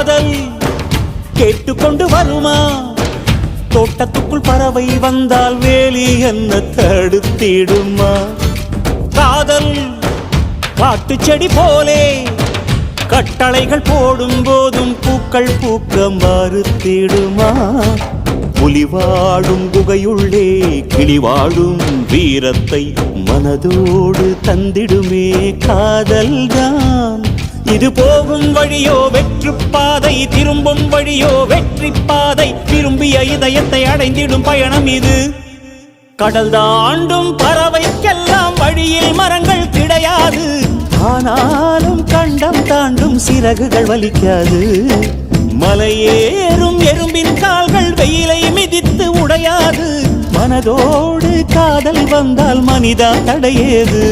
காதல் கேட்டுக்கொண்டு வருமா? தோட்டத்துக்குள் பறவை வந்தால் வேலி என்ன தடுத்திடுமா? காதல் காட்டு செடி போலே கட்டளைகள் போடும் போதும் பூக்கள் பூக்க மறுத்திடுமா? புலி வாழும் குகையுள்ளே கிளி வாழும் வீரத்தை மனதோடு தந்திடுமே காதல்தான். இது போகும் வழியோ வெற்று பாதை, திரும்பும் வழியோ வெற்றி பாதை. விரும்பிய இதயத்தை அடைந்திடும் பயணம் இது. கடல் தாண்டும் பறவைக்கெல்லாம் வழியில் மரங்கள் கிடையாது. ஆனாலும் கண்டம் தாண்டும் சிறகுகள் வலிக்காது. மலையேறும் எறும்பின் கால்கள் வெயிலை மிதித்து உடையாது. மனதோடு காதல் வந்தால் மனிதா தடையேது.